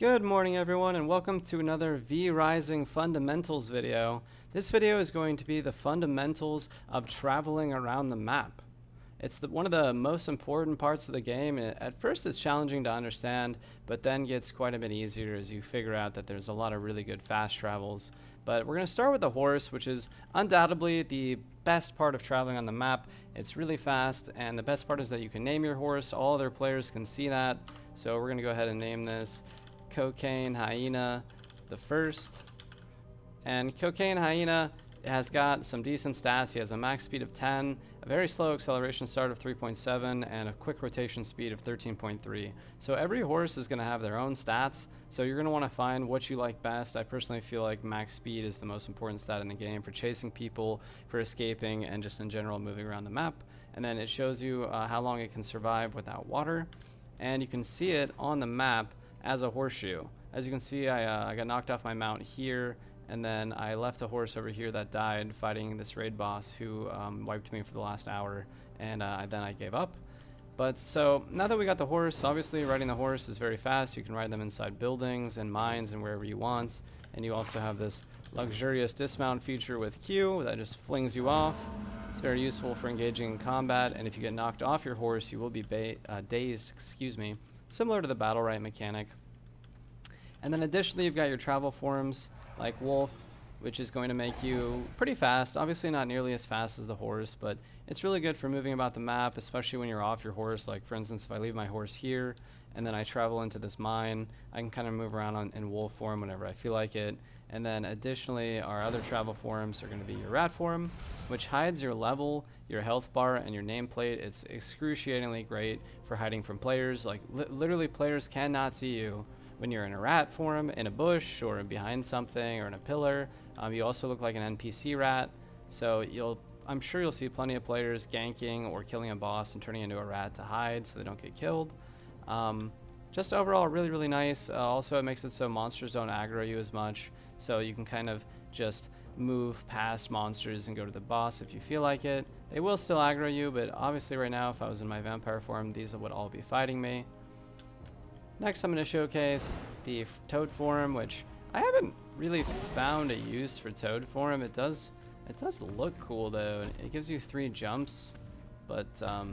Good morning everyone and welcome to another V-Rising Fundamentals video. This video is going to be the fundamentals of traveling around the map. It's one of the most important parts of the game. At first it's challenging to understand, but then gets quite a bit easier as you figure out that there's a lot of really good fast travels. But we're going to start with the horse, which is undoubtedly the best part of traveling on the map. It's really fast, and the best part is that you can name your horse. All other players can see that. So we're going to go ahead and name this Cocaine Hyena the first. And Cocaine Hyena has got some decent stats. He has a max speed of 10, a very slow acceleration start of 3.7, and a quick rotation speed of 13.3. So every horse is going to have their own stats, so you're going to want to find what you like best. I personally feel like max speed is the most important stat in the game for chasing people, for escaping, and just in general moving around the map. And then it shows you how long it can survive without water, and you can see it on the map as a horseshoe. As you can see, I got knocked off my mount here, and then I left a horse over here that died fighting this raid boss who wiped me for the last hour, and then I gave up. But so now that we got the horse, obviously riding the horse is very fast. You can ride them inside buildings and mines and wherever you want, and you also have this luxurious dismount feature with Q that just flings you off. It's very useful for engaging in combat, and if you get knocked off your horse, you will be dazed, similar to the battle right mechanic. And then additionally, you've got your travel forms like Wolf, which is going to make you pretty fast. Obviously not nearly as fast as the horse, but it's really good for moving about the map, especially when you're off your horse. Like for instance, if I leave my horse here and then I travel into this mine, I can kind of move around in wolf form whenever I feel like it. And then additionally, our other travel forms are going to be your rat form, which hides your level, your health bar, and your nameplate. It's excruciatingly great for hiding from players. Like literally players cannot see you when you're in a rat form, in a bush, or behind something, or in a pillar. You also look like an NPC rat, so I'm sure you'll see plenty of players ganking or killing a boss and turning into a rat to hide so they don't get killed. Just overall really nice. Also it makes it so monsters don't aggro you as much, so you can kind of just move past monsters and go to the boss if you feel like it. They will still aggro you, but obviously right now if I was in my vampire form, these would all be fighting me. Next I'm going to showcase the toad form, which I haven't really found a use for toad form. It does look cool though. It gives you 3 jumps, but I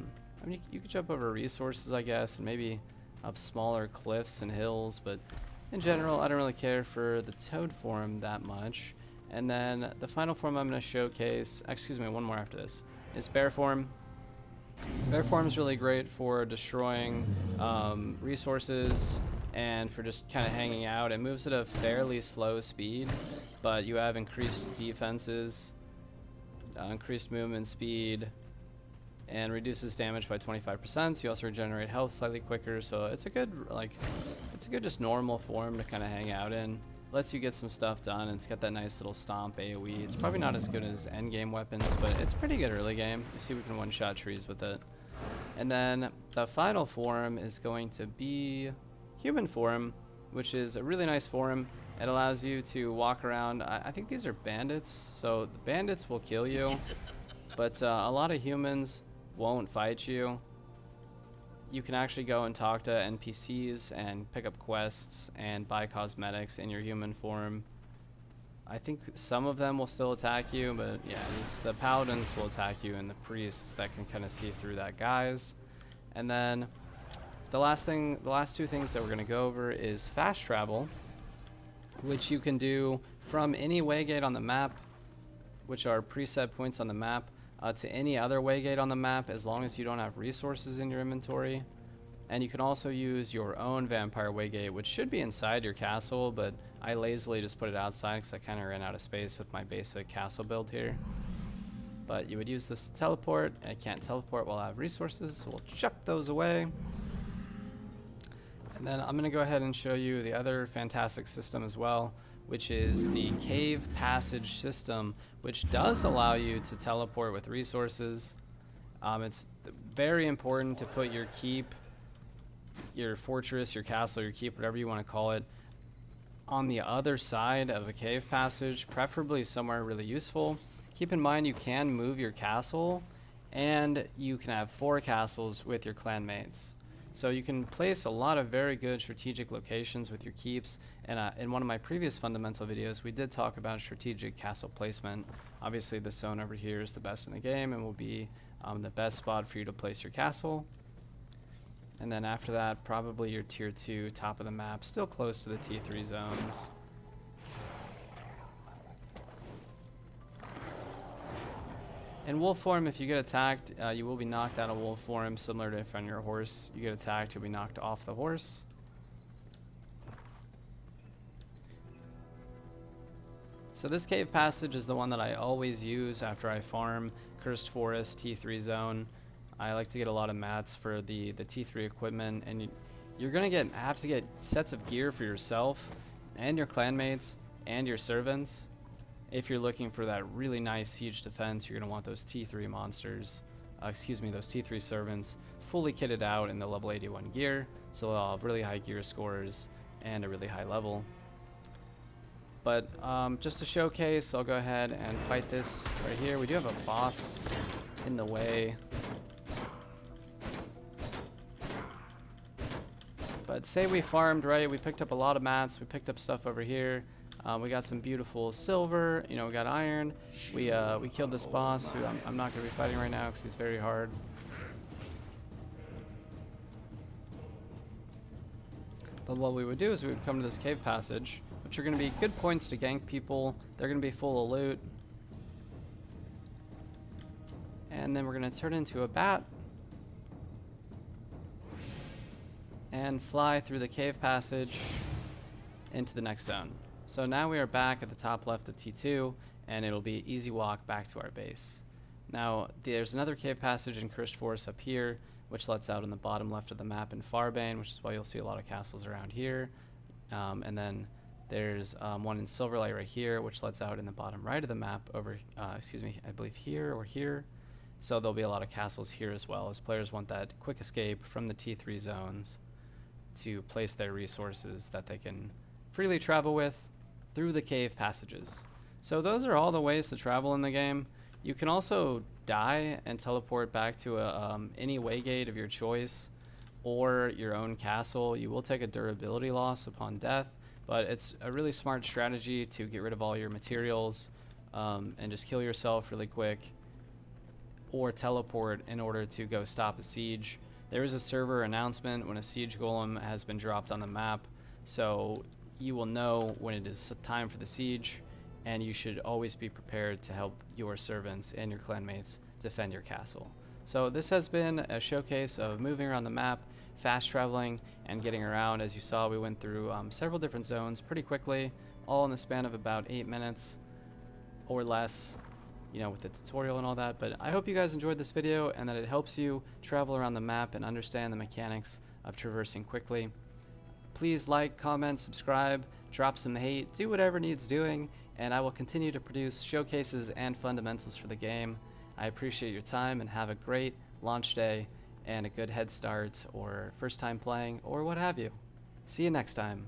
mean you could jump over resources I guess, and maybe up smaller cliffs and hills, but in general I don't really care for the toad form that much. And then the final form I'm going to showcase, excuse me, one more after this, is bear form. Bear form is really great for destroying resources and for just kind of hanging out. It moves at a fairly slow speed, but you have increased defenses, increased movement speed, and reduces damage by 25%. You also regenerate health slightly quicker, so it's a good just normal form to kind of hang out in. Lets you get some stuff done, and it's got that nice little stomp AoE. It's probably not as good as endgame weapons, but it's pretty good early game. You see we can one-shot trees with it. And then the final form is going to be human form, which is a really nice form. It allows you to walk around. I think these are bandits, so the bandits will kill you, but a lot of humans won't fight you. You can actually go and talk to NPCs and pick up quests and buy cosmetics in your human form. I think some of them will still attack you, but yeah, the paladins will attack you, and the priests that can kind of see through that guise. And then the last 2 things that we're going to go over is fast travel, which you can do from any waygate on the map, which are preset points on the map, to any other waygate on the map as long as you don't have resources in your inventory. And you can also use your own vampire waygate, which should be inside your castle, but I lazily just put it outside because I kind of ran out of space with my basic castle build here. But you would use this to teleport. I can't teleport while I have resources, so we'll chuck those away. And then I'm going to go ahead and show you the other fantastic system as well, which is the cave passage system, which does allow you to teleport with resources. It's very important to put your keep, your fortress, your castle, your keep, whatever you want to call it, on the other side of a cave passage, preferably somewhere really useful. Keep in mind you can move your castle, and you can have 4 castles with your clan mates. So you can place a lot of very good strategic locations with your keeps. And in one of my previous fundamental videos, we did talk about strategic castle placement. Obviously, this zone over here is the best in the game and will be the best spot for you to place your castle. And then after that, probably your tier 2 top of the map, still close to the T3 zones. In wolf form, if you get attacked, you will be knocked out of wolf form, similar to if on your horse you get attacked, you'll be knocked off the horse. So this cave passage is the one that I always use after I farm Cursed Forest T3 zone. I like to get a lot of mats for the T3 equipment, and you're going to have to get sets of gear for yourself and your clanmates and your servants. If you're looking for that really nice siege defense, you're going to want those T3 monsters, those T3 servants fully kitted out in the level 81 gear, so they'll have really high gear scores and a really high level. But just to showcase, I'll go ahead and fight this right here. We do have a boss in the way. But say we farmed, right? We picked up a lot of mats, we picked up stuff over here. We got some beautiful silver, you know, we got iron. We killed this boss who I'm not going to be fighting right now because he's very hard. But what we would do is we would come to this cave passage, which are going to be good points to gank people. They're going to be full of loot. And then we're going to turn into a bat and fly through the cave passage into the next zone. So now we are back at the top left of T2, and it'll be easy walk back to our base. Now, there's another cave passage in Cursed Forest up here, which lets out in the bottom left of the map in Farbane, which is why you'll see a lot of castles around here. And then there's one in Silverlight right here, which lets out in the bottom right of the map over, I believe here or here. So there'll be a lot of castles here as well, as players want that quick escape from the T3 zones to place their resources that they can freely travel with through the cave passages. So those are all the ways to travel in the game. You can also die and teleport back to any waygate of your choice or your own castle. You will take a durability loss upon death, but it's a really smart strategy to get rid of all your materials and just kill yourself really quick, or teleport in order to go stop a siege. There is a server announcement when a siege golem has been dropped on the map, so you will know when it is time for the siege, and you should always be prepared to help your servants and your clanmates defend your castle. So this has been a showcase of moving around the map, fast traveling, and getting around. As you saw, we went through several different zones pretty quickly, all in the span of about 8 minutes or less, you know, with the tutorial and all that. But I hope you guys enjoyed this video and that it helps you travel around the map and understand the mechanics of traversing quickly. Please like, comment, subscribe, drop some hate, do whatever needs doing, and I will continue to produce showcases and fundamentals for the game. I appreciate your time, and have a great launch day and a good head start or first time playing or what have you. See you next time.